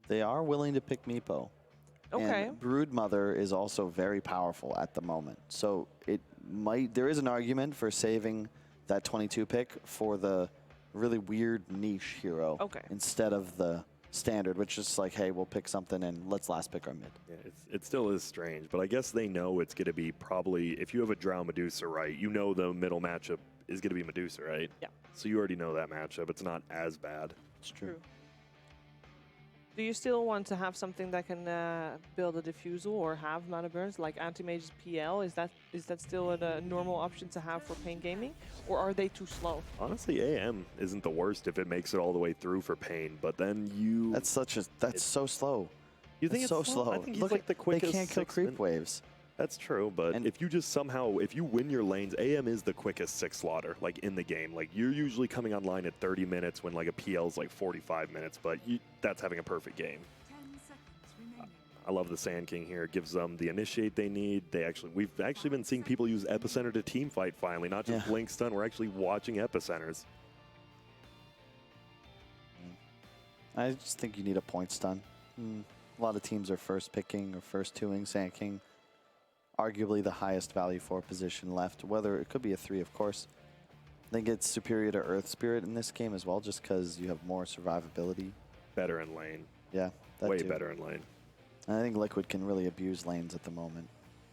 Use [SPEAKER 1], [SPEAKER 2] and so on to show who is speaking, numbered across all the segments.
[SPEAKER 1] They are willing to pick Meepo.
[SPEAKER 2] Okay.
[SPEAKER 1] And Broodmother is also very powerful at the moment. So there is an argument for saving that 22 pick for the really weird niche hero instead of the standard, which is like, hey, we'll pick something and let's last pick our mid.
[SPEAKER 3] Yeah, it still is strange, but I guess they know it's going to be probably, if you have a Drow Medusa, right, you know the middle matchup is going to be Medusa, right?
[SPEAKER 2] Yeah.
[SPEAKER 3] So you already know that matchup. It's not as bad.
[SPEAKER 1] It's true.
[SPEAKER 2] Do you still want to have something that can build a diffusal or have mana burns like Anti-Mage's PL? Is that still a normal option to have for Pain Gaming, or are they too slow?
[SPEAKER 3] Honestly, AM isn't the worst if it makes it all the way through for Pain, but then you...
[SPEAKER 1] That's so slow.
[SPEAKER 3] You think
[SPEAKER 1] it's so slow?
[SPEAKER 3] I think
[SPEAKER 1] Look,
[SPEAKER 3] like the quickest.
[SPEAKER 1] They can't kill creep waves.
[SPEAKER 3] That's true, but if you just somehow, if you win your lanes, AM is the quickest 6 slaughter, like in the game. Like you're usually coming online at 30 minutes when like a PL is like 45 minutes, but that's having a perfect game. I love the Sand King here. It gives them the initiate they need. We've actually been seeing people use Epicenter to team fight finally, not just Blink Stun. We're actually watching Epicenters.
[SPEAKER 1] I just think you need a point stun. A lot of teams are first picking or first 2ing Sand King. Arguably the highest value for position left, whether it could be a 3, of course. I think it's superior to Earth Spirit in this game as well, just because you have more survivability.
[SPEAKER 3] Better in lane.
[SPEAKER 1] Yeah, that
[SPEAKER 3] way
[SPEAKER 1] too.
[SPEAKER 3] Better in lane.
[SPEAKER 1] And I think Liquid can really abuse lanes at the moment.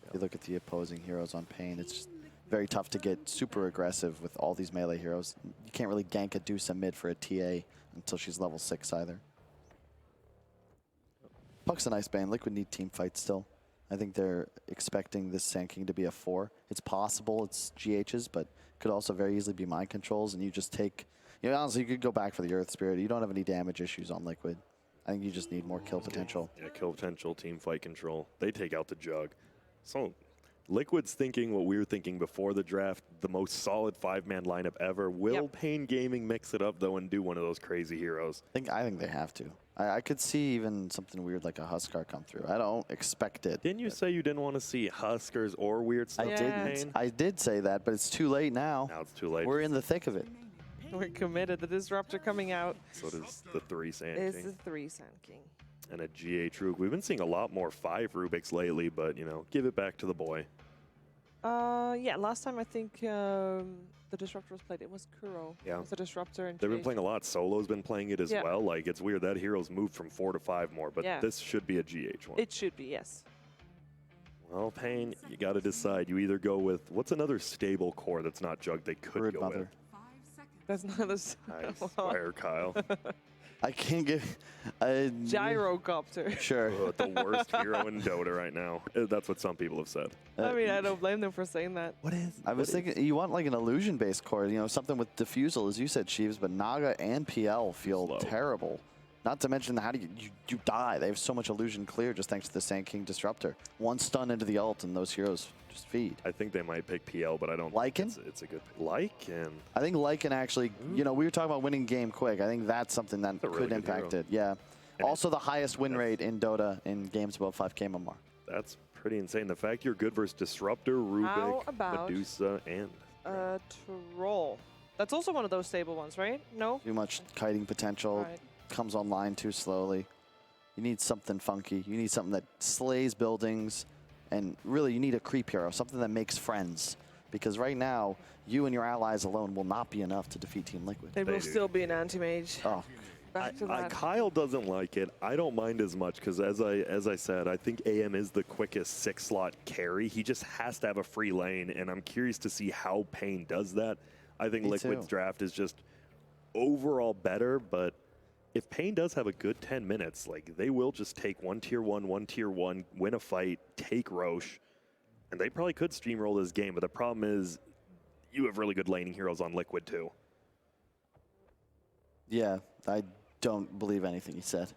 [SPEAKER 1] If you look at the opposing heroes on Pain, it's just very tough to get super aggressive with all these melee heroes. You can't really gank a Dusa mid for a TA until she's level 6 either. Puck's a nice ban. Liquid need team fight still. I think they're expecting this Sand King to be a 4. It's possible it's GH's, but could also very easily be mind controls, and you just take... honestly, you could go back for the Earth Spirit. You don't have any damage issues on Liquid. I think you just need more kill potential.
[SPEAKER 3] Yeah, kill potential, team fight control. They take out the Jug. So Liquid's thinking what we were thinking before the draft, the most solid 5-man lineup ever. Will Pain Gaming mix it up, though, and do one of those crazy heroes?
[SPEAKER 1] I think they have to. I could see even something weird like a Huskar come through. I don't expect it.
[SPEAKER 3] Didn't you say you didn't want to see Huskers or weird stuff?
[SPEAKER 1] I didn't. I did say that, but it's too late now.
[SPEAKER 3] Now it's too late.
[SPEAKER 1] We're in the thick of it.
[SPEAKER 2] We're committed. The Disruptor coming out.
[SPEAKER 3] So does the 3 Sand King.
[SPEAKER 2] It's the 3 Sand King.
[SPEAKER 3] And a GH Rook. We've been seeing a lot more 5 Rubiks lately, but, give it back to the boy.
[SPEAKER 2] Yeah, last time I think the Disruptor was played, it was Kuro.
[SPEAKER 3] Yeah.
[SPEAKER 2] It was the Disruptor. And
[SPEAKER 3] They've been playing a lot. Solo's been playing it as well. Like, it's weird. That hero's moved from 4 to 5 more, but this should be a GH one.
[SPEAKER 2] It should be, yes.
[SPEAKER 3] Well, Pain, you got to decide. You either go with, what's another stable core that's not Jug they could go with?
[SPEAKER 2] That's not a...
[SPEAKER 3] Nice. Fire, Kyle.
[SPEAKER 1] I can't get...
[SPEAKER 2] Gyrocopter.
[SPEAKER 1] Sure.
[SPEAKER 3] The worst hero in Dota right now. That's what some people have said.
[SPEAKER 2] I mean, I don't blame them for saying that.
[SPEAKER 3] What is?
[SPEAKER 1] I was thinking you want like an illusion-based core, something with diffusal, as you said, Sheaves, but Naga and PL feel terrible. Not to mention, how do you die? They have so much illusion clear just thanks to the Sand King Disruptor. One stun into the ult and those heroes just feed.
[SPEAKER 3] I think they might pick PL, but I don't
[SPEAKER 1] Lycan?
[SPEAKER 3] think it's a good pick. Lycan?
[SPEAKER 1] I think Lycan actually, we were talking about winning game quick. I think that's something that could impact it. Yeah. And also the highest win rate in Dota in games above 5K MMR.
[SPEAKER 3] That's pretty insane. The fact you're good versus Disruptor, Rubik, Medusa, and...
[SPEAKER 2] Troll. That's also one of those stable ones, right? No?
[SPEAKER 1] Too much kiting potential.
[SPEAKER 2] Right.
[SPEAKER 1] Comes online too slowly. You need something funky. You need something that slays buildings, and really you need a creep hero, something that makes friends. Because right now, you and your allies alone will not be enough to defeat Team Liquid.
[SPEAKER 2] It will still be an anti-mage.
[SPEAKER 1] Oh.
[SPEAKER 2] Back to that.
[SPEAKER 3] Kyle doesn't like it. I don't mind as much because as I said, I think AM is the quickest 6-slot carry. He just has to have a free lane, and I'm curious to see how Pain does that. I think Liquid's draft is just overall better, but if Pain does have a good 10 minutes, like they will just take one tier 1, win a fight, take Roche, and they probably could steamroll this game. But the problem is you have really good laning heroes on Liquid too.
[SPEAKER 1] Yeah, I don't believe anything he said.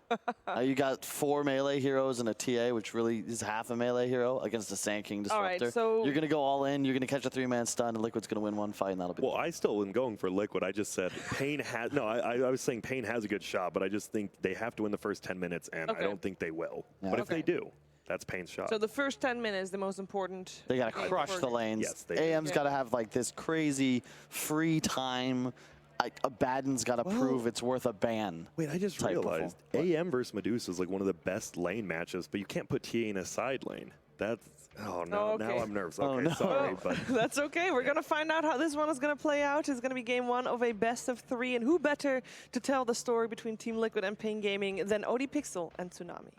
[SPEAKER 1] You got 4 melee heroes and a TA, which really is half a melee hero against a Sand King Disruptor.
[SPEAKER 2] All right, so
[SPEAKER 1] you're going to go all in, you're going to catch a 3-man stun, and Liquid's going to win one fight, and that'll be
[SPEAKER 3] Well, I still am going for Liquid. I just said Pain has... No, I was saying Pain has a good shot, but I just think they have to win the first 10 minutes, and I don't think they will. Yeah. But if they do, that's Pain's shot.
[SPEAKER 2] So the first 10 minutes, the most important.
[SPEAKER 1] They got to crush the lanes.
[SPEAKER 3] Yes,
[SPEAKER 1] AM's got to have like this crazy free time Abaddon's got to prove it's worth a ban.
[SPEAKER 3] Wait, I just realized AM versus Medusa is like one of the best lane matchups, but you can't put TA in a side lane. That's, oh no,
[SPEAKER 2] okay.
[SPEAKER 3] now I'm nervous.
[SPEAKER 1] Oh,
[SPEAKER 3] Okay,
[SPEAKER 1] no.
[SPEAKER 3] sorry, but.
[SPEAKER 2] That's okay. We're going to find out how this one is going to play out. It's going to be game one of a best of 3. And who better to tell the story between Team Liquid and Pain Gaming than Odie Pixel and Tsunami?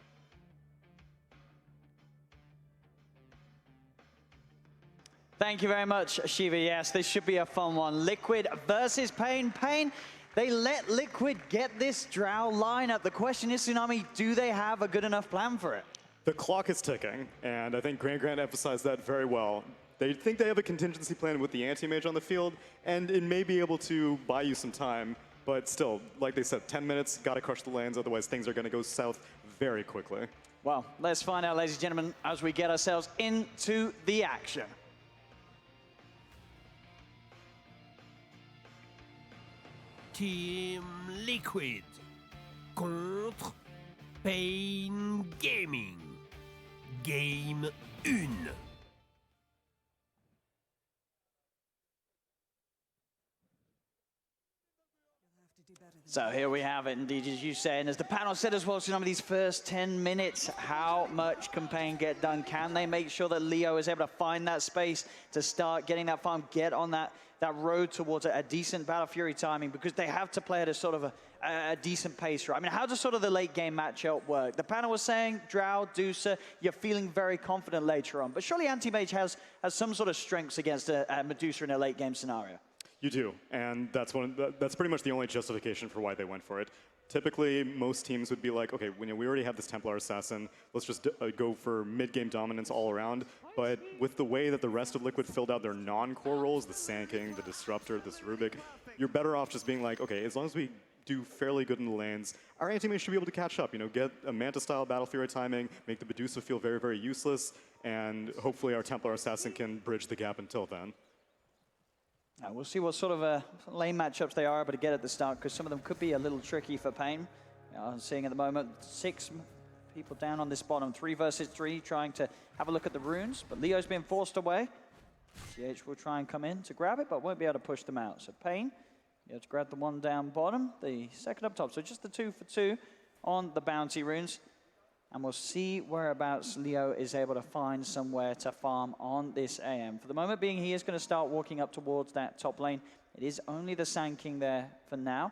[SPEAKER 4] Thank you very much, Shiva. Yes, this should be a fun one. Liquid versus Pain. Pain, they let Liquid get this Drow lineup. The question is, Tsunami, do they have a good enough plan for it?
[SPEAKER 5] The clock is ticking, and I think Grant emphasized that very well. They think they have a contingency plan with the anti-mage on the field, and it may be able to buy you some time, but still, like they said, 10 minutes, gotta crush the lanes, otherwise things are gonna go south very quickly.
[SPEAKER 4] Well, let's find out, ladies and gentlemen, as we get ourselves into the action.
[SPEAKER 6] Team Liquid contre Pain Gaming. Game 1.
[SPEAKER 4] So here we have it, indeed, as you say, and as the panel said as well, Tsunami, these first 10 minutes, how much can Pain get done? Can they make sure that Leo is able to find that space to start getting that farm, get on that road towards a decent Battle Fury timing, because they have to play at a sort of a decent pace, right? I mean, how does sort of the late game matchup work? The panel was saying, Drow, Dusa, you're feeling very confident later on, but surely Anti-Mage has some sort of strengths against a Medusa in a late game scenario.
[SPEAKER 5] You do, and that's pretty much the only justification for why they went for it. Typically, most teams would be like, okay, we already have this Templar Assassin, let's just go for mid-game dominance all around. But with the way that the rest of Liquid filled out their non-core roles, the Sand King, the Disruptor, this Rubik, you're better off just being like, okay, as long as we do fairly good in the lanes, our anti-mage should be able to catch up, get a Manta-style Battle Fury timing, make the Medusa feel very, very useless, and hopefully our Templar Assassin can bridge the gap until then.
[SPEAKER 4] We'll see what sort of lane matchups they are able to get at the start, because some of them could be a little tricky for Pain. I'm seeing at the moment 6 people down on this bottom, 3 versus 3, trying to have a look at the runes, but Leo's been forced away. CH will try and come in to grab it, but won't be able to push them out. So Pain, you have to grab the one down bottom, the second up top. So just the 2 for 2 on the bounty runes. And we'll see whereabouts Leo is able to find somewhere to farm on this AM. For the moment being, he is going to start walking up towards that top lane. It is only the Sand King there for now.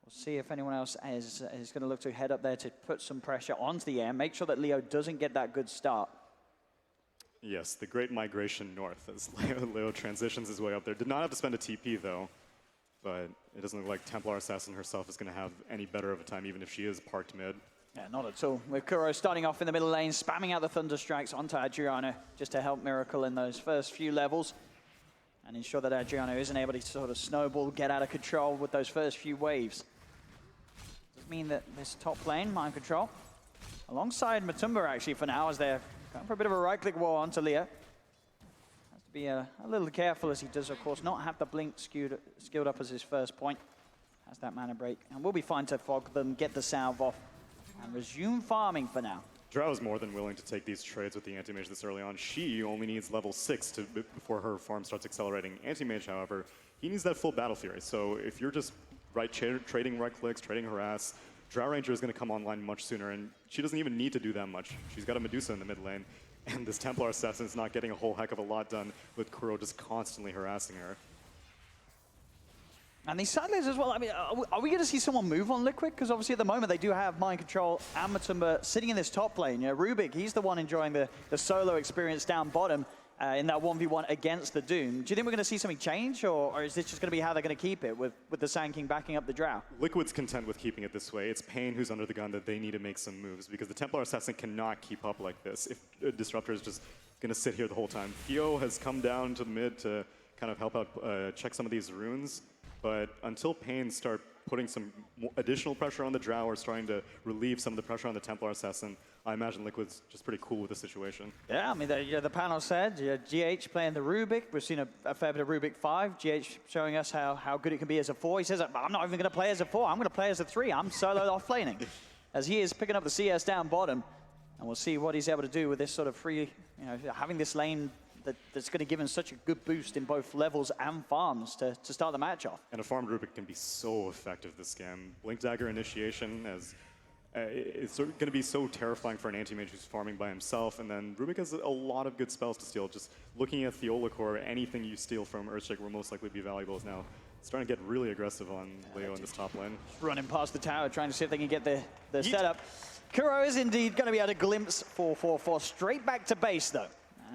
[SPEAKER 4] We'll see if anyone else is going to look to head up there to put some pressure onto the AM, make sure that Leo doesn't get that good start.
[SPEAKER 5] Yes, the great migration north as Leo transitions his way up there. Did not have to spend a TP, though. But it doesn't look like Templar Assassin herself is going to have any better of a time, even if she is parked mid.
[SPEAKER 4] Yeah, not at all. With Kuro starting off in the middle lane, spamming out the Thunder Strikes onto Adriano, just to help Miracle in those first few levels, and ensure that Adriano isn't able to sort of snowball, get out of control with those first few waves. Does mean that this top lane, Mind Control, alongside Matumba actually for now, as they're going for a bit of a right-click war onto Leo. Has to be a little careful, as he does, of course, not have the blink skilled up as his first point. Has that mana break, and we'll be fine to fog them, get the salve off, and resume farming for now.
[SPEAKER 5] Drow is more than willing to take these trades with the Anti-Mage this early on. She only needs level 6 before her farm starts accelerating. Anti-Mage, however, he needs that full Battle Fury. So if you're just trading right clicks, trading harass, Drow Ranger is going to come online much sooner, and she doesn't even need to do that much. She's got a Medusa in the mid lane, and this Templar Assassin is not getting a whole heck of a lot done with Kuro just constantly harassing her.
[SPEAKER 4] And these side lanes as well, I mean, are we going to see someone move on Liquid? Because obviously at the moment they do have Mind Control and Matumba sitting in this top lane. Rubik, he's the one enjoying the solo experience down bottom in that 1v1 against the Doom. Do you think we're going to see something change, or is this just going to be how they're going to keep it with the Sand King backing up the Drow?
[SPEAKER 5] Liquid's content with keeping it this way. It's Pain who's under the gun that they need to make some moves, because the Templar Assassin cannot keep up like this if Disruptor is just going to sit here the whole time. Theo has come down to the mid to kind of help out, check some of these runes. But until Pain start putting some additional pressure on the Drow or starting to relieve some of the pressure on the Templar Assassin, I imagine Liquid's just pretty cool with the situation.
[SPEAKER 4] Yeah, I mean, the panel said, GH playing the Rubik. We've seen a fair bit of Rubik 5. GH showing us how good it can be as a 4. He says, I'm not even going to play as a 4. I'm going to play as a 3. I'm soloed off laning. As he is picking up the CS down bottom. And we'll see what he's able to do with this sort of free, having this lane that's going to give him such a good boost in both levels and farms to start the match off.
[SPEAKER 5] And a farm Rubik can be so effective this game. Blink Dagger initiation as it's going to be so terrifying for an anti-mage who's farming by himself, and then Rubik has a lot of good spells to steal. Just looking at Theola Core, anything you steal from Earthshaker will most likely be valuable. Is now starting to get really aggressive on Leo in this top lane.
[SPEAKER 4] Running past the tower, trying to see if they can get the setup. Kuro is indeed going to be able to glimpse 4-4-4 straight back to base, though,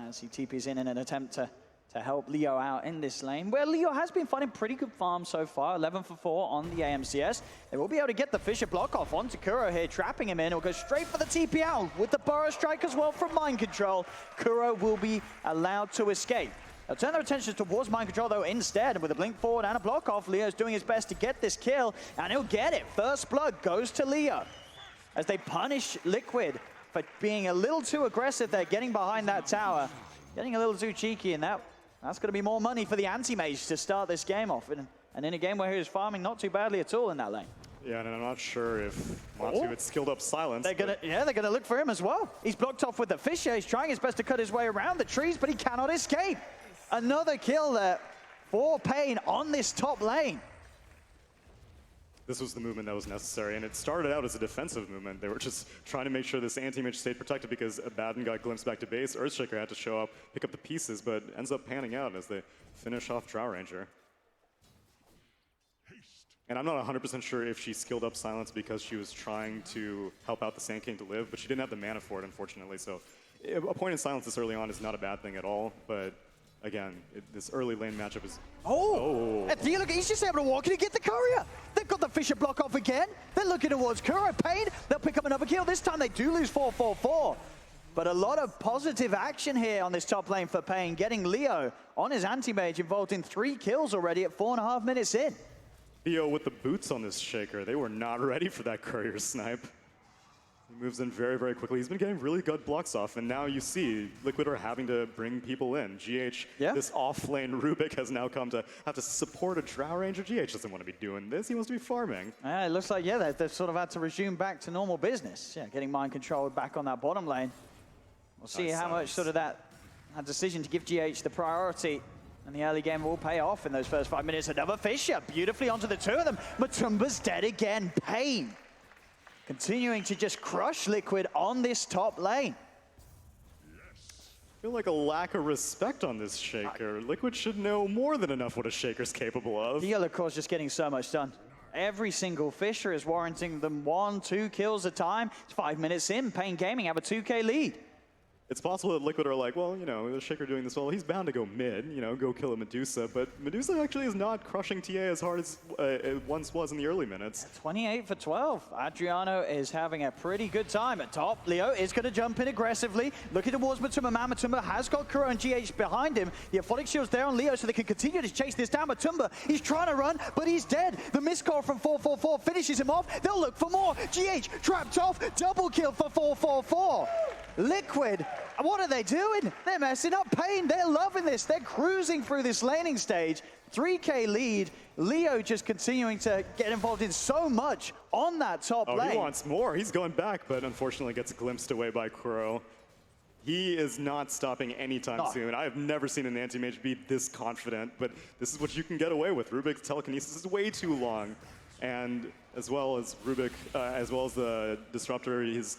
[SPEAKER 4] as he TPs in an attempt to help Leo out in this lane, where Leo has been finding pretty good farm so far, 11 for 4 on the AMCS. They will be able to get the Fisher block off onto Kuro here, trapping him in. He'll go straight for the TP out with the Burrow Strike as well from Mind Control. Kuro will be allowed to escape. They'll turn their attention towards Mind Control, though, instead. With a blink forward and a block off, Leo's doing his best to get this kill, and he'll get it. First blood goes to Leo as they punish Liquid for being a little too aggressive there, getting behind that tower, getting a little too cheeky, and that's going to be more money for the anti-mage to start this game off. And in a game where he was farming not too badly at all in that lane.
[SPEAKER 5] Yeah, and I'm not sure if Matsu had skilled up silence.
[SPEAKER 4] They're gonna look for him as well. He's blocked off with the Fisher. He's trying his best to cut his way around the trees, but he cannot escape. Another kill there for Pain on this top lane.
[SPEAKER 5] This was the movement that was necessary, and it started out as a defensive movement. They were just trying to make sure this anti-mage stayed protected because Abaddon got glimpsed back to base. Earthshaker had to show up, pick up the pieces, but ends up panning out as they finish off Drow Ranger. And I'm not 100% sure if she skilled up silence because she was trying to help out the Sand King to live, but she didn't have the mana for it, unfortunately. So a point in silence this early on is not a bad thing at all, but again, this early lane matchup is...
[SPEAKER 4] And look, he's just able to walk in and get the courier. They've got the Fisher block off again. They're looking towards Kuro. Pain, they'll pick up another kill. This time they do lose 4-4-4. But a lot of positive action here on this top lane for Pain, getting Leo on his anti-mage involved in 3 kills already at 4.5 minutes in.
[SPEAKER 5] Theo with the boots on this Shaker. They were not ready for that courier snipe. He moves in very, very quickly. He's been getting really good blocks off, and now you see Liquid are having to bring people in. GH, this off-lane Rubik has now come to have to support a Drow Ranger. GH doesn't want to be doing this. He wants to be farming.
[SPEAKER 4] It looks like, they've sort of had to resume back to normal business. Yeah, getting Mind Control back on that bottom lane. We'll see how much sort of that decision to give GH the priority and the early game will pay off in those first 5 minutes. Another Fisher, beautifully onto the 2 of them. Matumba's dead again. Pain continuing to just crush Liquid on this top lane.
[SPEAKER 5] I feel like a lack of respect on this Shaker. Liquid should know more than enough what a Shaker's capable of.
[SPEAKER 4] The yellow core's just getting so much done. Every single Fisher is warranting them 1-2 kills a time. It's 5 minutes in. Pain Gaming have a 2K lead.
[SPEAKER 5] It's possible that Liquid are like, well, the Shaker doing this well, he's bound to go mid, go kill a Medusa, but Medusa actually is not crushing TA as hard as it once was in the early minutes.
[SPEAKER 4] 28 for 12. Adriano is having a pretty good time at top. Leo is going to jump in aggressively, looking towards Matumba. Matumba has got Kuro and GH behind him. The Aphotic Shield's there on Leo so they can continue to chase this down. Matumba, he's trying to run, but he's dead. The missed call from 4-4-4 finishes him off. They'll look for more. GH trapped off. Double kill for 4-4-4. Liquid, what are they doing? They're messing up Pain. They're loving this. They're cruising through this laning stage. 3K lead. Leo just continuing to get involved in so much on that top lane.
[SPEAKER 5] He wants more. He's going back, but unfortunately gets glimpsed away by Kuro. He is not stopping anytime soon. I have never seen an anti-mage be this confident, but this is what you can get away with. Rubik's telekinesis is way too long. And as well as Rubik, as well as the Disruptor, his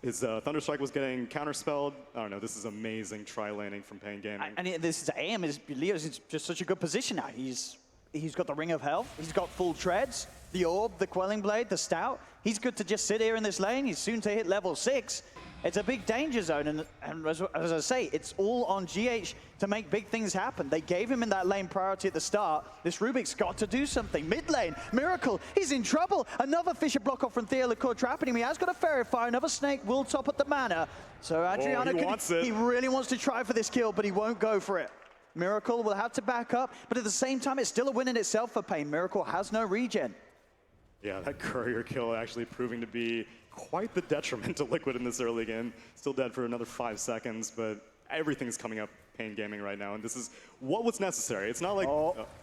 [SPEAKER 5] Thunderstrike was getting counterspelled. I don't know, this is amazing tri-laning from Pain Gaming.
[SPEAKER 4] And this is Leo's in just such a good position now. He's got the Ring of Health, he's got full treads, the Orb, the Quelling Blade, the Stout. He's good to just sit here in this lane. He's soon to hit level 6. It's a big danger zone, and as I say, it's all on GH to make big things happen. They gave him in that lane priority at the start. This Rubik's got to do something. Mid lane, Miracle, he's in trouble. Another Fisher block off from Theola trapping him. He has got a Fairy Fire. Another Snake will top up the mana. So Adriano, he really wants to try for this kill, but he won't go for it. Miracle will have to back up, but at the same time, it's still a win in itself for Pain. Miracle has no regen.
[SPEAKER 5] Yeah, that courier kill actually proving to be quite the detriment to Liquid in this early game. Still dead for another 5 seconds, but everything's coming up Pain Gaming right now, and this is what was necessary. It's not like...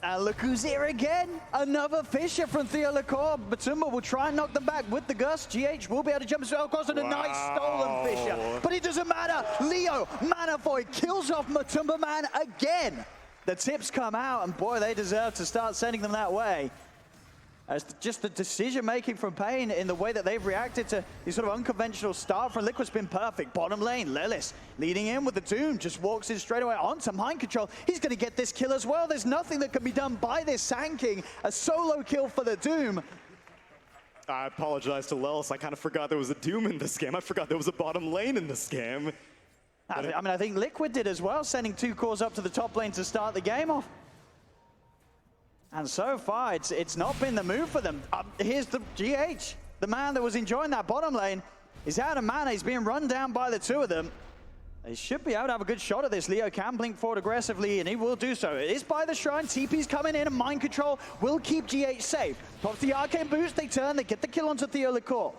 [SPEAKER 4] And look who's here again. Another Fisher from Theo Lacour. Batumba will try and knock them back with the gust. GH will be able to jump across on a nice stolen Fisher. But it doesn't matter. Leo Manafoy kills off Matumba Man again. The tips come out, and boy, they deserve to start sending them that way. As just the decision-making from Pain in the way that they've reacted to the sort of unconventional start from Liquid's been perfect. Bottom lane, Lelis leading in with the Doom, just walks in straight away onto Mind Control. He's going to get this kill as well. There's nothing that can be done by this Sand King. A solo kill for the Doom.
[SPEAKER 5] I apologize to Lelis. I kind of forgot there was a Doom in this game. I forgot there was a bottom lane in this game.
[SPEAKER 4] I mean, I think Liquid did as well, sending 2 cores up to the top lane to start the game off. And so far, it's not been the move for them. Here's the GH, the man that was enjoying that bottom lane. He's out of mana, he's being run down by the 2 of them. They should be able to have a good shot at this. Leo can blink forward aggressively, and he will do so. It is by the shrine, TP's coming in, and Mind Control will keep GH safe. Pops the arcane boost, they turn, they get the kill onto Theo Lacour.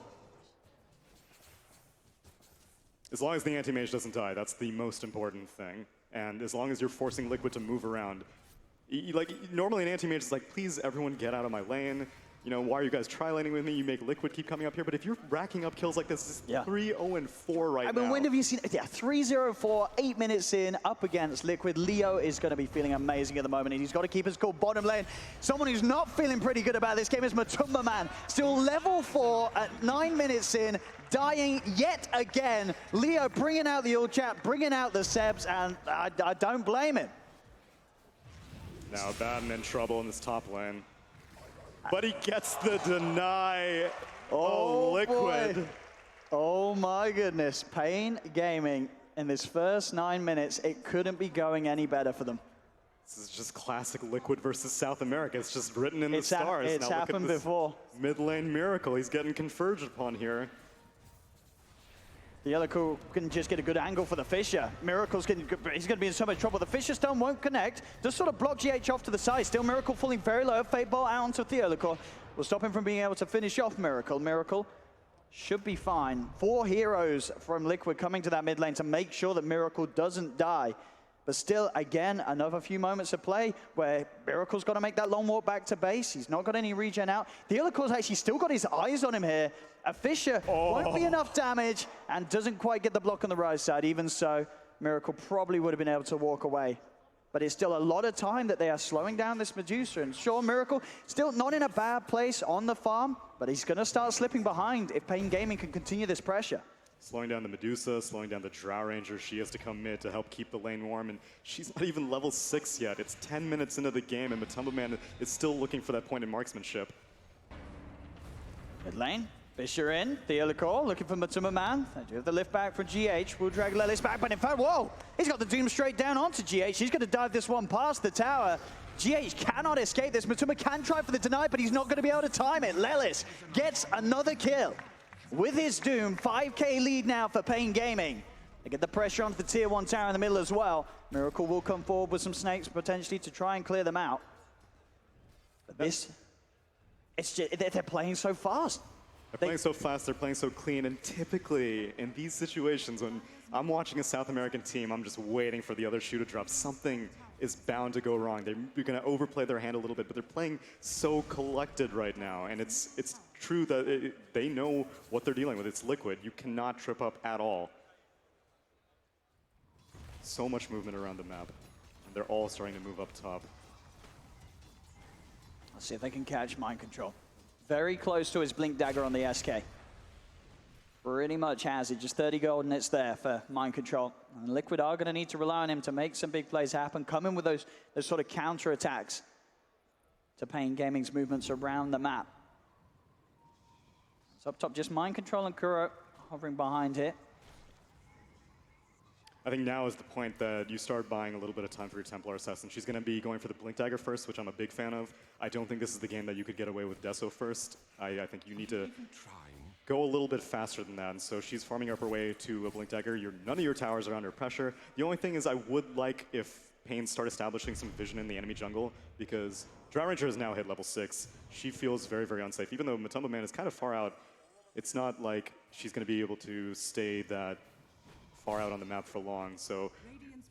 [SPEAKER 5] As long as the anti-mage doesn't die, that's the most important thing. And as long as you're forcing Liquid to move around, like, normally an anti-mage is like, please, everyone get out of my lane. You know, why are you guys tri-laning with me? You make Liquid keep coming up here. But if you're racking up kills like this, it's 3-0-4 right now.
[SPEAKER 4] I mean, when have you seen it? Yeah, 3-0-4, 8 minutes in, up against Liquid. Leo is going to be feeling amazing at the moment, and he's got to keep his cool bottom lane. Someone who's not feeling pretty good about this game is Matumba Man. Still level 4 at 9 minutes in, dying yet again. Leo bringing out the ult chat, bringing out the Sebs, and I don't blame him.
[SPEAKER 5] Now DAANNN in trouble in this top lane. But he gets the deny. Oh, Liquid.
[SPEAKER 4] Boy. Oh my goodness. Pain Gaming in this first 9 minutes, it couldn't be going any better for them.
[SPEAKER 5] This is just classic Liquid versus South America. It's just written in the stars.
[SPEAKER 4] It's
[SPEAKER 5] now
[SPEAKER 4] happened before.
[SPEAKER 5] Mid lane miracle. He's getting converged upon here.
[SPEAKER 4] The yellow cool can just get a good angle for the Fisher. Miracle's he's going to be in so much trouble. The Fisher Stone won't connect. Just sort of block GH off to the side. Still Miracle falling very low. Fate Ball out onto Theolicore. Will stop him from being able to finish off Miracle. Miracle should be fine. 4 heroes from Liquid coming to that mid lane to make sure that Miracle doesn't die. But still, again, another few moments of play where Miracle's got to make that long walk back to base. He's not got any regen out. Theolicore's actually still got his eyes on him here. A Fisher won't be enough damage and doesn't quite get the block on the right side. Even so, Miracle probably would have been able to walk away. But it's still a lot of time that they are slowing down this Medusa. And sure, Miracle still not in a bad place on the farm, but he's going to start slipping behind if Pain Gaming can continue this pressure.
[SPEAKER 5] Slowing down the Medusa, slowing down the Drow Ranger. She has to come mid to help keep the lane warm, and she's not even level 6 yet. It's 10 minutes into the game, and Matumba Man is still looking for that point in marksmanship.
[SPEAKER 4] Mid lane, Fisher in, Theolicore looking for Matumba Man. They do have the lift back for GH. Will drag Lelis back, but in fact, whoa! He's got the Doom straight down onto GH. He's going to dive this one past the tower. GH cannot escape this. Matumba can try for the deny, but he's not going to be able to time it. Lelis gets another kill. With his Doom, 5k lead now for Pain Gaming. They get the pressure onto the tier 1 tower in the middle as well. Miracle will come forward with some snakes potentially to try and clear them out. But this, it's just, they're playing so fast.
[SPEAKER 5] They're playing so fast, they're playing so clean, and typically in these situations when I'm watching a South American team, I'm just waiting for the other shoe to drop. Something is bound to go wrong. They're going to overplay their hand a little bit, but they're playing so collected right now, and it's true that they know what they're dealing with. It's Liquid. You cannot trip up at all. So much movement around the map, and they're all starting to move up top.
[SPEAKER 4] Let's see if they can catch Mind Control. Very close to his Blink Dagger on the SK. Pretty much has it. Just 30 gold and it's there for Mind Control. And Liquid are going to need to rely on him to make some big plays happen. Come in with those sort of counter attacks to Pain Gaming's movements around the map. So up top, just Mind Control and Kuro hovering behind here.
[SPEAKER 5] I think now is the point that you start buying a little bit of time for your Templar Assassin. She's going to be going for the Blink Dagger first, which I'm a big fan of. I don't think this is the game that you could get away with Deso first. I think you need to go a little bit faster than that. And so she's farming up her way to a Blink Dagger. None of your towers are under pressure. The only thing is I would like if Pain start establishing some vision in the enemy jungle, because Drow Ranger has now hit level 6. She feels very, very unsafe. Even though Matumba Man is kind of far out, it's not like she's going to be able to stay that far out on the map for long. So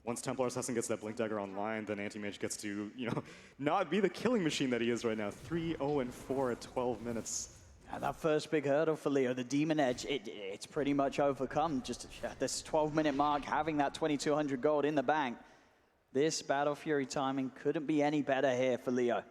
[SPEAKER 5] Once Templar Assassin gets that Blink Dagger online, then Anti-Mage gets to, you know, not be the killing machine that he is right now. 3-0-4 at 12 minutes.
[SPEAKER 4] And that first big hurdle for Leo, the Demon Edge, it's pretty much overcome. Just at this 12-minute mark, having that 2,200 gold in the bank. This Battle Fury timing couldn't be any better here for Leo.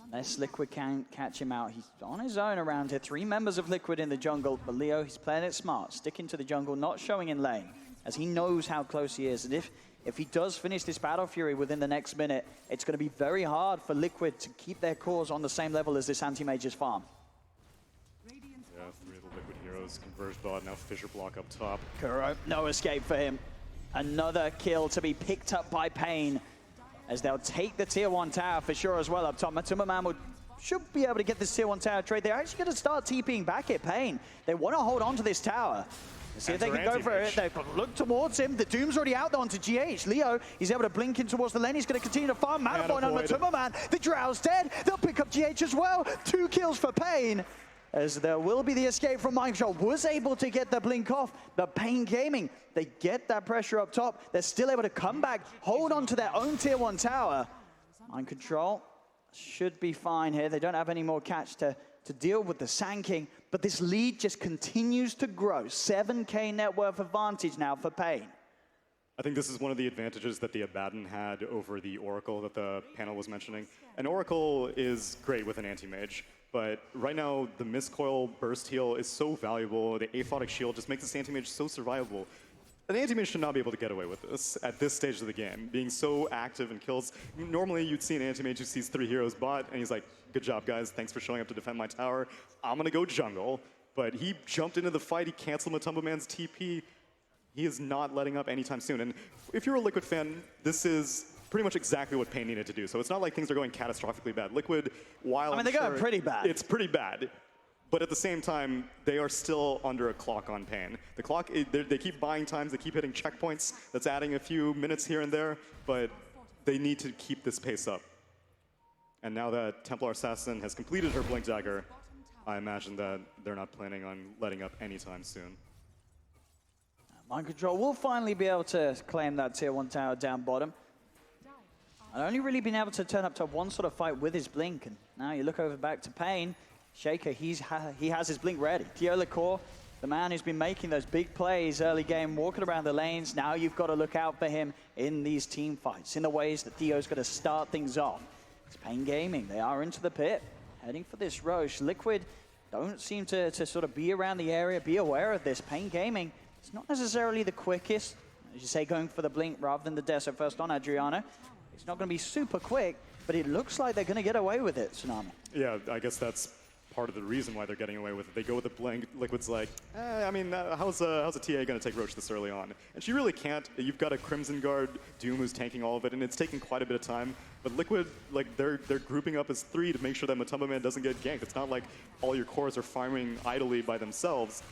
[SPEAKER 4] Unless Liquid can catch him out. He's on his own around here. 3 members of Liquid in the jungle, but Leo, he's playing it smart, sticking to the jungle, not showing in lane, as he knows how close he is. And if he does finish this Battle Fury within the next minute, it's going to be very hard for Liquid to keep their cores on the same level as this Anti-Mage's farm.
[SPEAKER 5] Yeah, 3 of the Liquid heroes. Converge bot, now Fissure block up top.
[SPEAKER 4] Kuro, no escape for him. Another kill to be picked up by Pain, as they'll take the tier 1 tower for sure as well up top. Matuma should be able to get this tier 1 tower trade. They're actually going to start TPing back at Pain. They want to hold on to this tower. See if they can go for it. They look towards him. The Doom's already out there onto GH. Leo, he's able to blink in towards the lane. He's going to continue to farm. Manaboy on Matuma. The Drow's dead. They'll pick up GH as well. 2 kills for Pain. As there will be the escape from Mind Control. Was able to get the blink off. But Pain Gaming, they get that pressure up top. They're still able to come back, hold on to their own tier 1 tower. Mind Control should be fine here. They don't have any more catch to deal with the Sand King. But this lead just continues to grow. 7K net worth advantage now for Pain.
[SPEAKER 5] I think this is one of the advantages that the Abaddon had over the Oracle that the panel was mentioning. An Oracle is great with an Anti-Mage. But right now, the Miscoil burst heal is so valuable. The Aphotic Shield just makes this Anti-Mage so survivable. An Anti-Mage should not be able to get away with this at this stage of the game, being so active in kills. Normally, you'd see an Anti-Mage who sees 3 heroes bot, and he's like, good job, guys. Thanks for showing up to defend my tower. I'm going to go jungle. But he jumped into the fight. He canceled Matumba Man's TP. He is not letting up anytime soon. And if you're a Liquid fan, this is pretty much exactly what Pain needed to do. So it's not like things are going catastrophically bad. Liquid, while
[SPEAKER 4] they're going pretty bad.
[SPEAKER 5] It's pretty bad. But at the same time, they are still under a clock on Pain. The clock, they keep buying times, they keep hitting checkpoints. That's adding a few minutes here and there, but they need to keep this pace up. And now that Templar Assassin has completed her Blink Dagger, I imagine that they're not planning on letting up anytime soon.
[SPEAKER 4] Mind Control will finally be able to claim that tier 1 tower down bottom. I've only really been able to turn up to one sort of fight with his blink, and now you look over back to Pain. Shaker, he has his blink ready. Core, the man who's been making those big plays early game, walking around the lanes. Now you've got to look out for him in these team fights, in the ways that Theo's going to start things off. It's Pain Gaming. They are into the pit, heading for this Roche. Liquid don't seem to sort of be around the area, be aware of this. Pain Gaming, it's not necessarily the quickest, as you say, going for the blink rather than the Deso first on Adriano. It's not going to be super quick, but it looks like they're going to get away with it, Tsunami.
[SPEAKER 5] Yeah, I guess that's part of the reason why they're getting away with it. They go with the blink. Liquid's like, I mean, how's a TA going to take Roche this early on? And she really can't. You've got a Crimson Guard Doom who's tanking all of it, and it's taking quite a bit of time. But Liquid, like, they're grouping up as 3 to make sure that Matumba Man doesn't get ganked. It's not like all your cores are farming idly by themselves.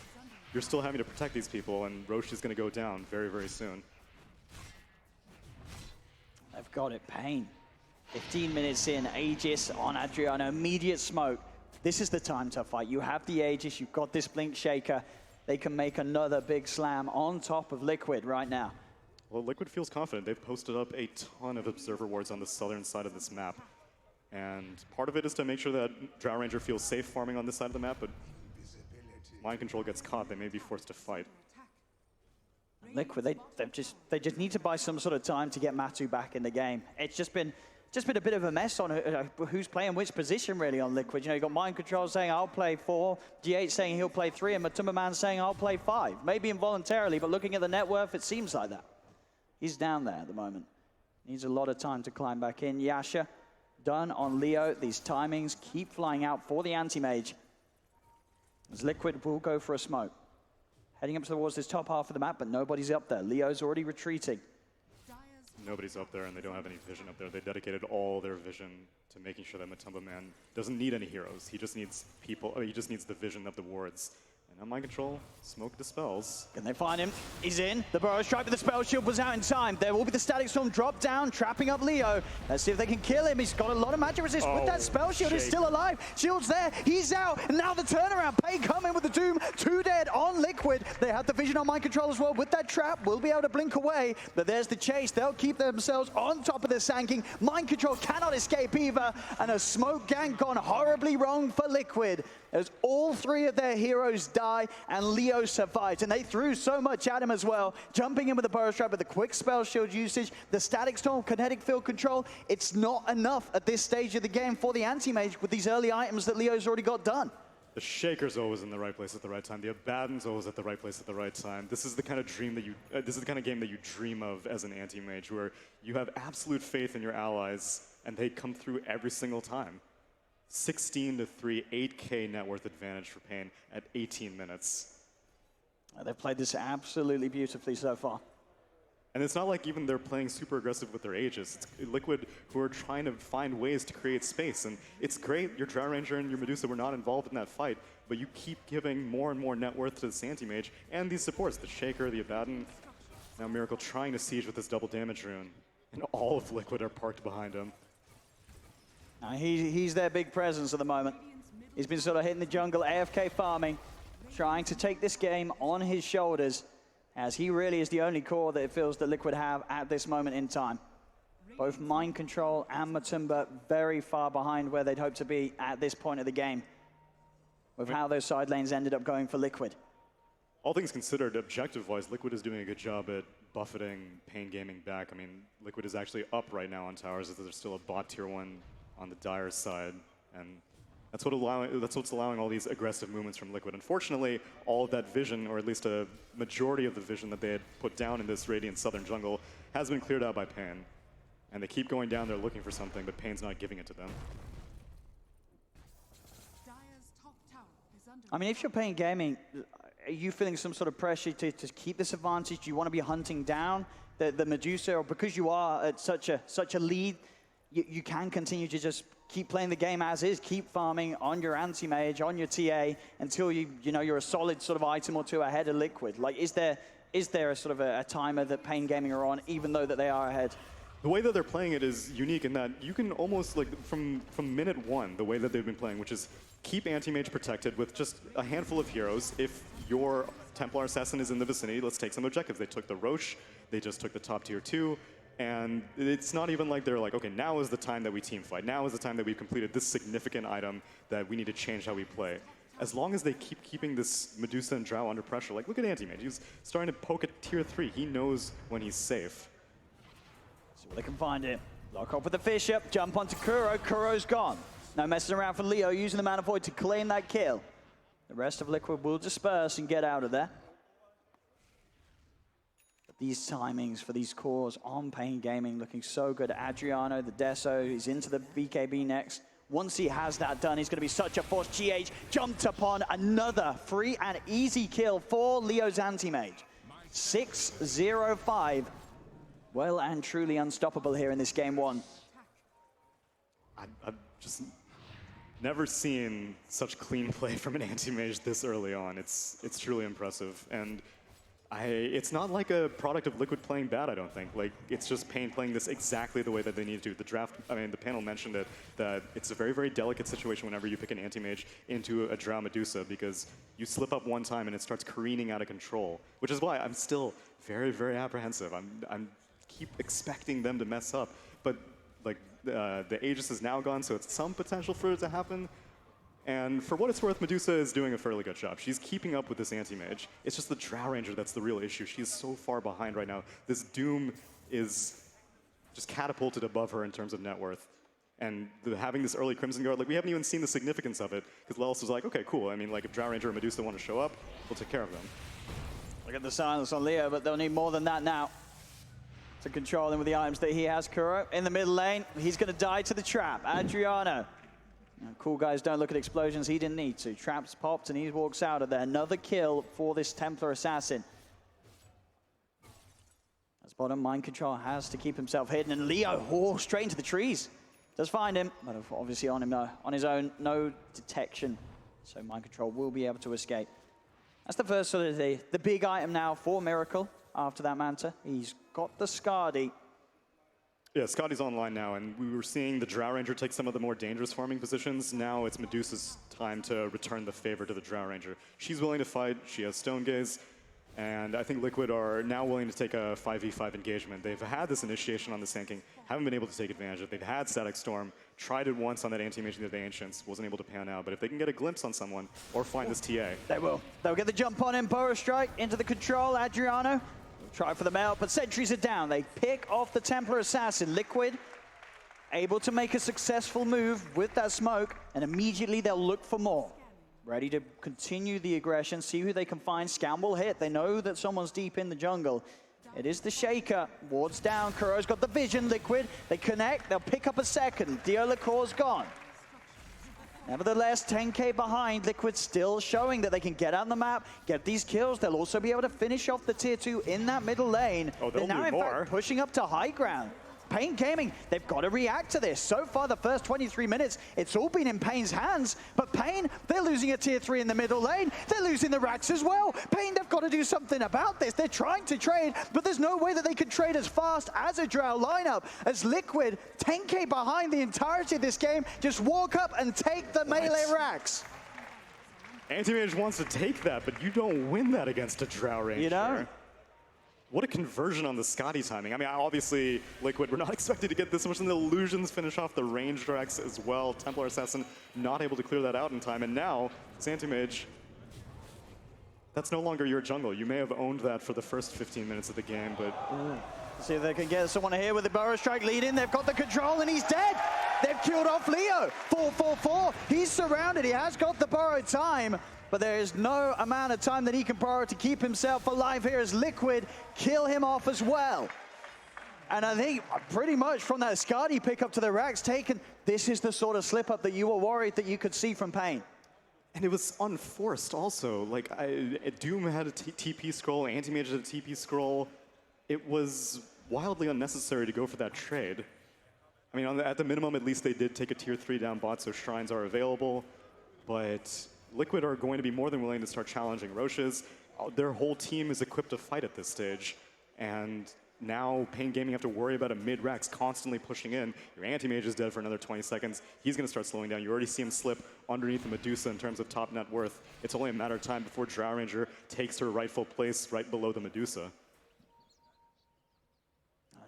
[SPEAKER 5] You're still having to protect these people, and Roche is going to go down very, very soon.
[SPEAKER 4] They've got it, Pain. 15 minutes in, Aegis on Adriano, immediate smoke. This is the time to fight. You have the Aegis, you've got this Blink Shaker. They can make another big slam on top of Liquid right now.
[SPEAKER 5] Well, Liquid feels confident. They've posted up a ton of observer wards on the southern side of this map. And part of it is to make sure that Drow Ranger feels safe farming on this side of the map, but Mind Control gets caught, they may be forced to fight.
[SPEAKER 4] Liquid, they just need to buy some sort of time to get Matu back in the game. It's just been a bit of a mess on who's playing which position really on Liquid. You know, you got Mind Control saying I'll play 4, GH saying he'll play 3, and Matumba Man saying I'll play 5. Maybe involuntarily, but looking at the net worth, it seems like that. He's down there at the moment. Needs a lot of time to climb back in. Yasha done on Leo. These timings keep flying out for the Anti-Mage, as Liquid will go for a smoke. Heading up towards this top half of the map, but nobody's up there. Leo's already retreating.
[SPEAKER 5] Nobody's up there, and they don't have any vision up there. They dedicated all their vision to making sure that Matumba Man doesn't need any heroes. He just needs people. He just needs the vision of the wards. And on Mind Control, smoke dispels.
[SPEAKER 4] Can they find him? He's in. The Burrow Strike, but the Spell Shield was out in time. There will be the Static Storm drop down, trapping up Leo. Let's see if they can kill him. He's got a lot of magic resist with that Spell Shield. He's still alive. Shield's there. He's out. And now the turnaround. Pain coming with the Doom. 2 dead on Liquid. Liquid. They have the vision on mind control as well. With that trap, will be able to blink away. But there's the chase. They'll keep themselves on top of the sanking. Mind control cannot escape either. And a smoke gank gone horribly wrong for Liquid, as all three of their heroes die and Leo survives. And they threw so much at him as well. Jumping in with the burst trap, with the quick spell shield usage, the static storm, kinetic field control. It's not enough at this stage of the game for the anti-mage with these early items that Leo's already got done.
[SPEAKER 5] The Shaker's always in the right place at the right time. The Abaddon's always at the right place at the right time. This is the kind of dream that this is the kind of game that you dream of as an anti-mage, where you have absolute faith in your allies and they come through every single time. 16-3, 8K net worth advantage for Pain at 18 minutes.
[SPEAKER 4] They've played this absolutely beautifully so far.
[SPEAKER 5] And it's not like even they're playing super aggressive with their Aegis. It's Liquid who are trying to find ways to create space. And it's great, your Drow Ranger and your Medusa were not involved in that fight, but you keep giving more and more net worth to the Anti-Mage and these supports, the Shaker, the Abaddon. Now Miracle trying to siege with this double damage rune. And all of Liquid are parked behind him.
[SPEAKER 4] Now he's their big presence at the moment. He's been sort of hitting the jungle, AFK farming, trying to take this game on his shoulders, as he really is the only core that it feels that Liquid have at this moment in time. Both Mind Control and Matumba very far behind where they'd hoped to be at this point of the game, with how those side lanes ended up going for Liquid.
[SPEAKER 5] All things considered, objective-wise, Liquid is doing a good job at buffeting Pain Gaming back. I mean, Liquid is actually up right now on towers, as there's still a bot tier 1 on the Dire side, and that's what's allowing all these aggressive movements from Liquid. Unfortunately, all of that vision, or at least a majority of the vision that they had put down in this Radiant Southern jungle, has been cleared out by Pain. And they keep going down there looking for something, but Pain's not giving it to them.
[SPEAKER 4] I mean, if you're playing gaming, are you feeling some sort of pressure to keep this advantage? Do you want to be hunting down the Medusa, or because you are at such a lead, you can continue to just keep playing the game as is, keep farming on your anti-mage, on your TA, until you're a solid sort of item or two ahead of Liquid? Like, is there a sort of a timer that Pain Gaming are on, even though that they are ahead?
[SPEAKER 5] The way that they're playing it is unique in that you can almost, like, from minute one, the way that they've been playing, which is keep anti-mage protected with just a handful of heroes. If your Templar Assassin is in the vicinity, let's take some objectives. They took the Roche, they just took the top tier 2, and it's not even like they're like, okay, now is the time that we team fight. Now is the time that we've completed this significant item that we need to change how we play. As long as they keep keeping this Medusa and Drow under pressure, like look at Anti-Mage, he's starting to poke at tier 3. He knows when he's safe.
[SPEAKER 4] See where they can find it. Lock up with the fish up, jump onto Kuro. Kuro's gone. No messing around for Leo, using the Mana Void to claim that kill. The rest of Liquid will disperse and get out of there. These timings for these cores on Pain Gaming looking so good. Adriano, the Deso, he's into the BKB next. Once he has that done, he's going to be such a force. GH jumped upon another free and easy kill for Leo's Anti-Mage. 6-0-5. Well and truly unstoppable here in this game one.
[SPEAKER 5] I've just never seen such clean play from an Anti-Mage this early on. It's truly impressive. And it's not like a product of Liquid playing bad, I don't think. Like, it's just Pain playing this exactly the way that they need to. The panel mentioned it, that it's a very, very delicate situation whenever you pick an Anti-Mage into a Drow Medusa, because you slip up one time and it starts careening out of control, which is why I'm still very, very apprehensive. I'm keep expecting them to mess up, but like the Aegis is now gone, so it's some potential for it to happen. And for what it's worth, Medusa is doing a fairly good job. She's keeping up with this Anti-Mage. It's just the Drow Ranger that's the real issue. She's so far behind right now. This Doom is just catapulted above her in terms of net worth. And having this early Crimson Guard, like, we haven't even seen the significance of it, because Lelis was like, okay, cool. I mean, like, if Drow Ranger and Medusa want to show up, we'll take care of them.
[SPEAKER 4] Look at the silence on Leo, but they'll need more than that now to control him with the items that he has. Kuro in the middle lane. He's going to die to the trap. Adriano. Now, cool guys don't look at explosions. He didn't need to. Traps popped and he walks out of there. Another kill for this Templar Assassin. As bottom, Mind Control has to keep himself hidden. And Leo, straight into the trees. Does find him, but obviously on his own, no detection. So Mind Control will be able to escape. That's the first sort of the big item now for Miracle after that Manta. He's got the Skadi.
[SPEAKER 5] Yeah, Scotty's online now, and we were seeing the Drow Ranger take some of the more dangerous farming positions. Now it's Medusa's time to return the favor to the Drow Ranger. She's willing to fight, she has Stone Gaze, and I think Liquid are now willing to take a 5v5 engagement. They've had this initiation on the sinking, haven't been able to take advantage of it. They've had Static Storm, tried it once on that anti-mage of the Ancients, wasn't able to pan out, but if they can get a glimpse on someone or find this TA.
[SPEAKER 4] They will. They'll get the jump on him, Burrow Strike into the control, Adriano. Try for the melt, but sentries are down. They pick off the Templar Assassin. Liquid able to make a successful move with that smoke, and immediately they'll look for more. Ready to continue the aggression, see who they can find. Scan will hit. They know that someone's deep in the jungle. It is the Shaker. Wards down. Kuro's got the vision. Liquid. They connect. They'll pick up a second. Diolacor's gone. Nevertheless, 10k behind. Liquid still showing that they can get on the map, get these kills. They'll also be able to finish off the tier 2 in that middle lane.
[SPEAKER 5] Oh, they'll
[SPEAKER 4] They're now,
[SPEAKER 5] do
[SPEAKER 4] in
[SPEAKER 5] more.
[SPEAKER 4] fact, pushing up to high ground. Pain Gaming, they've got to react to this. So far, the first 23 minutes, it's all been in Pain's hands. But Pain, they're losing a tier 3 in the middle lane. They're losing the racks as well. Pain, they've got to do something about this. They're trying to trade, but there's no way that they can trade as fast as a Drow lineup. As Liquid, 10k behind the entirety of this game, just walk up and take the melee racks.
[SPEAKER 5] Anti-Mage wants to take that, but you don't win that against a Drow Ranger.
[SPEAKER 4] You know?
[SPEAKER 5] What a conversion on the Scotty timing. I mean, obviously, Liquid, we're not expected to get this much, and the Illusions finish off the ranged racks as well. Templar Assassin not able to clear that out in time, and now, Anti-Mage, that's no longer your jungle. You may have owned that for the first 15 minutes of the game, but...
[SPEAKER 4] See if they can get someone here with the Burrow Strike lead in. They've got the control, and he's dead. They've killed off Leo. 4-4-4. He's surrounded. He has got the borrowed time, but there is no amount of time that he can borrow to keep himself alive here as Liquid kill him off as well. And I think pretty much from that Scotty pickup to the racks taken, this is the sort of slip-up that you were worried that you could see from Pain.
[SPEAKER 5] And it was unforced also. Like, Doom had a TP scroll, Anti-Mage had a TP scroll. It was wildly unnecessary to go for that trade. I mean, at the minimum, at least they did take a tier 3 down bot, so shrines are available. But Liquid are going to be more than willing to start challenging Roches. Their whole team is equipped to fight at this stage. And now Pain Gaming have to worry about a mid-Rex constantly pushing in. Your Anti-Mage is dead for another 20 seconds. He's going to start slowing down. You already see him slip underneath the Medusa in terms of top net worth. It's only a matter of time before Drow Ranger takes her rightful place right below the Medusa.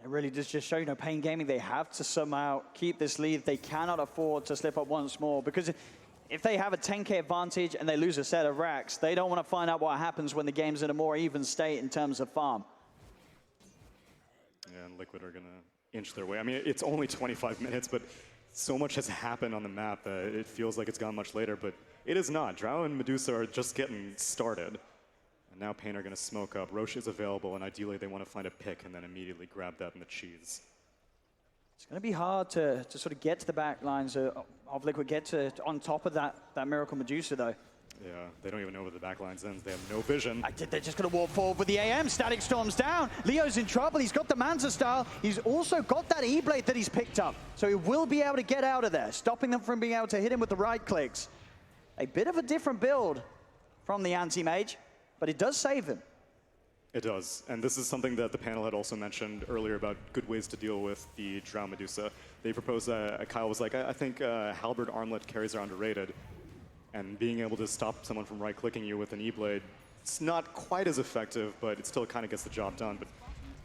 [SPEAKER 4] It really does just show, you know, Pain Gaming, they have to somehow keep this lead. They cannot afford to slip up once more, because if they have a 10k advantage and they lose a set of racks, they don't want to find out what happens when the game's in a more even state in terms of farm.
[SPEAKER 5] Yeah, and Liquid are going to inch their way. I mean, it's only 25 minutes, but so much has happened on the map that it feels like it's gone much later, but it is not. Drow and Medusa are just getting started. And now Pain are going to smoke up. Roche is available, and ideally they want to find a pick and then immediately grab that in the cheese.
[SPEAKER 4] It's going to be hard to sort of get to the back lines of Liquid, get to on top of that Miracle Medusa, though.
[SPEAKER 5] Yeah, they don't even know where the back lines ends. They have no vision.
[SPEAKER 4] They're just going to walk forward with the AM. Static Storm's down. Leo's in trouble. He's got the Manza style. He's also got that E-Blade that he's picked up. So he will be able to get out of there, stopping them from being able to hit him with the right clicks. A bit of a different build from the Anti-Mage, but it does save him.
[SPEAKER 5] It does, and this is something that the panel had also mentioned earlier about good ways to deal with the Drow Medusa. They proposed, Kyle was like, I think Halberd Armlet carries are underrated, and being able to stop someone from right-clicking you with an E-Blade, it's not quite as effective, but it still kind of gets the job done. But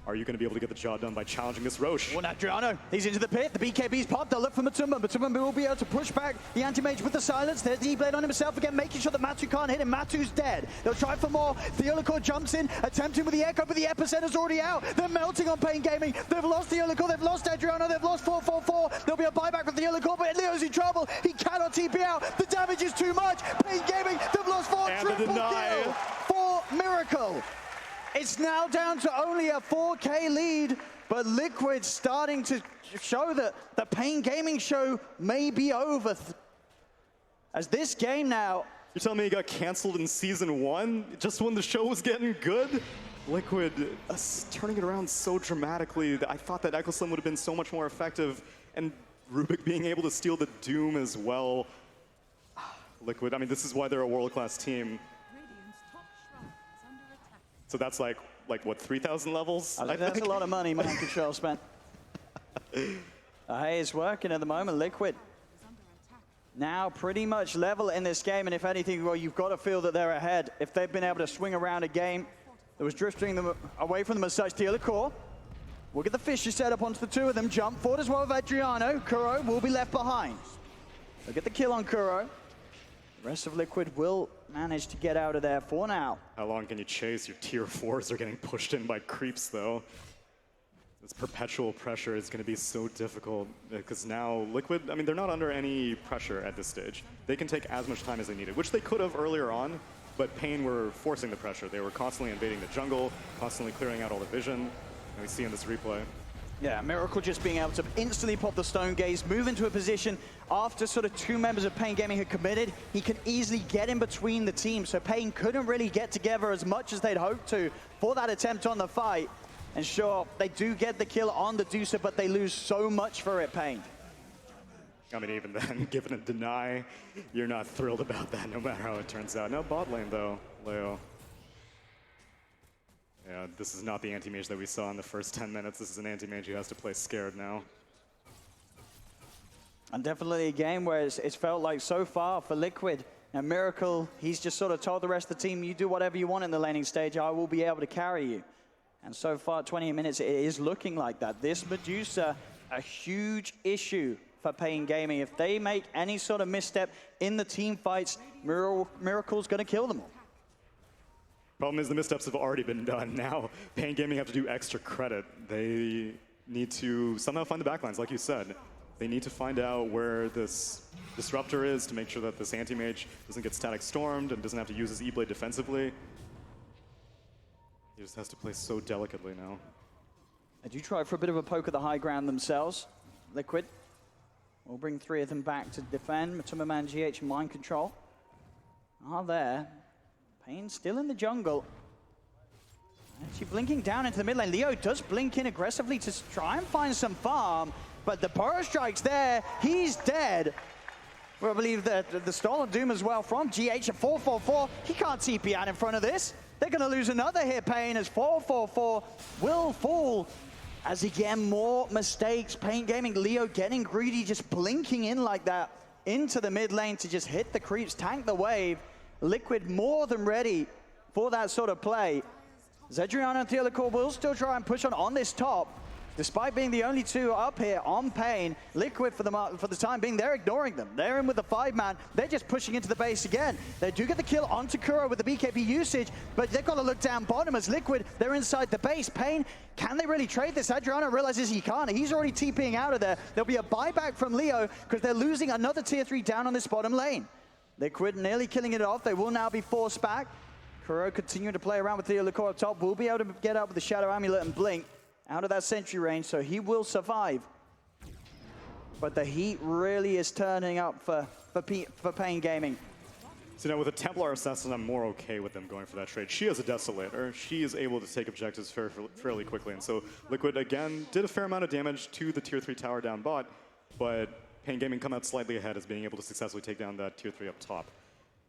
[SPEAKER 5] are you going to be able to get the job done by challenging this Roche?
[SPEAKER 4] Well, Adriano, he's into the pit. The BKB's popped. They'll look for Matumba. Matumba will be able to push back the Anti-Mage with the silence. There's the E-Blade on himself again, making sure that Matu can't hit him. Matu's dead. They'll try for more. Theolacor jumps in, attempting with the Echo, but the Epicenter's already out. They're melting on Pain Gaming. They've lost Theolacor. They've lost Adriano. They've lost 4-4-4. There'll be a buyback with Theolacor, but Leo's in trouble. He cannot TP out. The damage is too much. Pain Gaming, they've lost 4.
[SPEAKER 5] And
[SPEAKER 4] Triple
[SPEAKER 5] the deny.
[SPEAKER 4] kill for Miracle. It's now down to only a 4k lead, but Liquid starting to show that the Pain Gaming show may be over. As this game now...
[SPEAKER 5] You're telling me it got canceled in Season 1, just when the show was getting good? Liquid turning it around so dramatically. I thought that Ecoslim would have been so much more effective, and Rubik being able to steal the Doom as well. Liquid, I mean, this is why they're a world-class team. So that's like what, 3,000 levels?
[SPEAKER 4] That's a lot of money Mind Control spent. Hey, it's working at the moment, Liquid. Now pretty much level in this game, and if anything, well, you've got to feel that they're ahead. If they've been able to swing around a game that was drifting them away from them as such, the core. We'll get the Fisher set up onto the two of them. Jump forward as well with Adriano. Kuro will be left behind. They'll get the kill on Kuro. The rest of Liquid will manage to get out of there for now.
[SPEAKER 5] How long can you chase? Your tier 4s are getting pushed in by creeps, though. This perpetual pressure is going to be so difficult because now Liquid, I mean, they're not under any pressure at this stage. They can take as much time as they needed, which they could have earlier on, but Pain were forcing the pressure. They were constantly invading the jungle, constantly clearing out all the vision. And we see in this replay.
[SPEAKER 4] Yeah, Miracle just being able to instantly pop the Stone Gaze, move into a position after sort of two members of Pain Gaming had committed. He can easily get in between the teams, so Pain couldn't really get together as much as they'd hoped to for that attempt on the fight. And sure, they do get the kill on the Deucer, but they lose so much for it, Pain.
[SPEAKER 5] I mean, even then, given a deny, you're not thrilled about that no matter how it turns out. No bot lane, though, Leo. Yeah, this is not the anti-mage that we saw in the first 10 minutes. This is an anti-mage who has to play scared now.
[SPEAKER 4] And definitely a game where it's felt like so far for Liquid. Now, Miracle, he's just sort of told the rest of the team, you do whatever you want in the laning stage, I will be able to carry you. And so far, 20 minutes, it is looking like that. This Medusa, a huge issue for Pain Gaming. If they make any sort of misstep in the team fights, Miracle's going to kill them all.
[SPEAKER 5] Problem is the missteps have already been done. Now, Pain Gaming have to do extra credit. They need to somehow find the backlines, like you said. They need to find out where this disruptor is to make sure that this anti-mage doesn't get static stormed and doesn't have to use his E-Blade defensively. He just has to play so delicately now.
[SPEAKER 4] They do try for a bit of a poke at the high ground themselves. Liquid will bring three of them back to defend. Matumba Man, GH, Mind Control are there. Pain still in the jungle. Actually blinking down into the mid lane. Leo does blink in aggressively to try and find some farm, but the Burrow Strike's there. He's dead. Well, I believe that the Stolen Doom as well from GH at 444. He can't TP out in front of this. They're going to lose another hit, Pain, as 444 will fall. As again, more mistakes. Pain Gaming, Leo getting greedy, just blinking in like that into the mid lane to just hit the creeps, tank the wave. Liquid more than ready for that sort of play. Zedriano and Theolicor will still try and push on this top. Despite being the only two up here on Pain, Liquid for the time being, they're ignoring them. They're in with the 5-man. They're just pushing into the base again. They do get the kill onto Kuro with the BKB usage, but they've got to look down bottom as Liquid, they're inside the base. Pain, can they really trade this? Adriano realizes he can't. He's already TPing out of there. There'll be a buyback from Leo because they're losing another tier 3 down on this bottom lane. Liquid nearly killing it off. They will now be forced back. Kuro continuing to play around with Theolicor up top. Will be able to get up with the Shadow Amulet and Blink out of that sentry range, so he will survive. But the heat really is turning up for Pain Gaming.
[SPEAKER 5] So now with a Templar Assassin, I'm more okay with them going for that trade. She has a Desolator. She is able to take objectives fairly quickly. And so Liquid, again, did a fair amount of damage to the tier 3 tower down bot, but Pain Gaming come out slightly ahead as being able to successfully take down that tier 3 up top.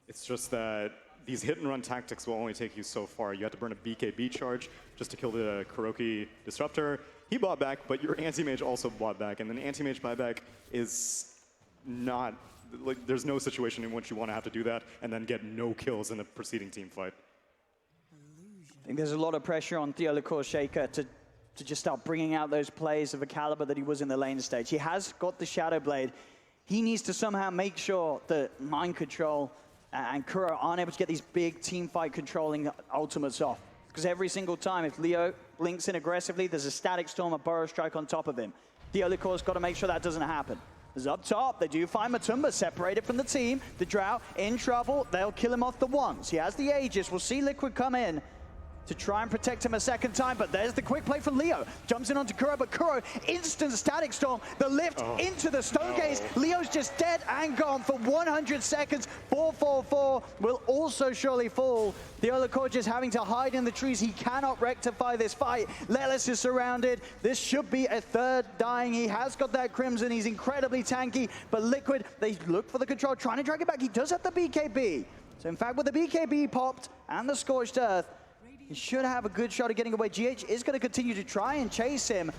[SPEAKER 5] It's just that these hit-and-run tactics will only take you so far. You have to burn a BKB charge just to kill the Kuroki Disruptor. He bought back, but your anti-mage also bought back, and then anti-mage buyback is not, like, there's no situation in which you want to have to do that and then get no kills in the preceding team fight.
[SPEAKER 4] I think there's a lot of pressure on Theolicor Shaker to just start bringing out those plays of a caliber that he was in the lane stage. He has got the Shadow Blade. He needs to somehow make sure that Mind Control and Kuro aren't able to get these big team fight controlling ultimates off. Because every single time, if Leo blinks in aggressively, there's a Static Storm, a Burrow Strike on top of him. Theolicor's got to make sure that doesn't happen. As up top, they do find Matumba separated from the team. The Drow in trouble. They'll kill him off the once. He has the Aegis. We'll see Liquid come in to try and protect him a second time, but there's the quick play from Leo. Jumps in onto Kuro, but Kuro, instant Static Storm, the lift into the Stone Gaze. Leo's just dead and gone for 100 seconds. 444 will also surely fall. Theolicor just having to hide in the trees. He cannot rectify this fight. Lelis is surrounded. This should be a third dying. He has got that Crimson. He's incredibly tanky, but Liquid, they look for the control, trying to drag it back. He does have the BKB. So in fact, with the BKB popped and the Scorched Earth, he should have a good shot at getting away. GH is going to continue to try and chase him.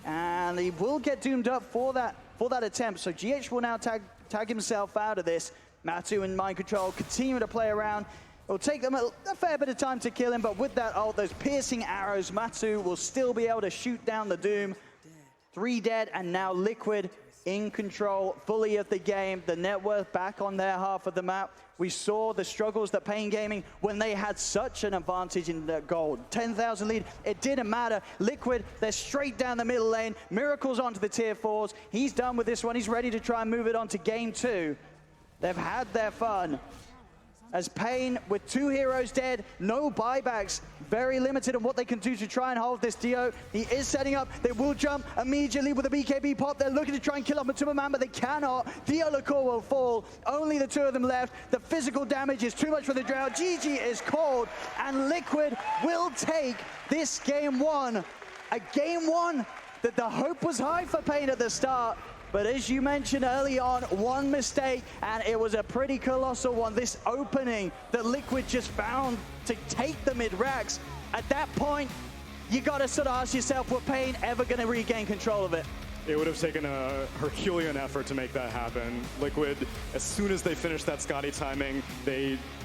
[SPEAKER 4] And he will get doomed up for that attempt. So GH will now tag himself out of this. Matu and Mind Control continue to play around. It'll take them a fair bit of time to kill him, but with that ult, those piercing arrows, Matu will still be able to shoot down the Doom. 3 dead, and now Liquid in control fully of the game. The net worth back on their half of the map. We saw the struggles that Pain Gaming, when they had such an advantage in the gold. 10,000 lead, it didn't matter. Liquid, they're straight down the middle lane. Miracles onto the tier 4s. He's done with this one. He's ready to try and move it on to game 2. They've had their fun. As Pain, with 2 heroes dead, no buybacks, very limited on what they can do to try and hold this Dio. He is setting up, they will jump immediately with a BKB pop. They're looking to try and kill off Matuma Man, but they cannot. Dio Lacour will fall, only the 2 of them left. The physical damage is too much for the Drow. GG is called, and Liquid will take this game 1. A game 1 that the hope was high for Pain at the start. But as you mentioned early on, one mistake, and it was a pretty colossal one. This opening that Liquid just found to take the mid-racks. At that point, you got to sort of ask yourself, were Pain ever going to regain control of it?
[SPEAKER 5] It would have taken a Herculean effort to make that happen. Liquid, as soon as they finished that Scotty timing, they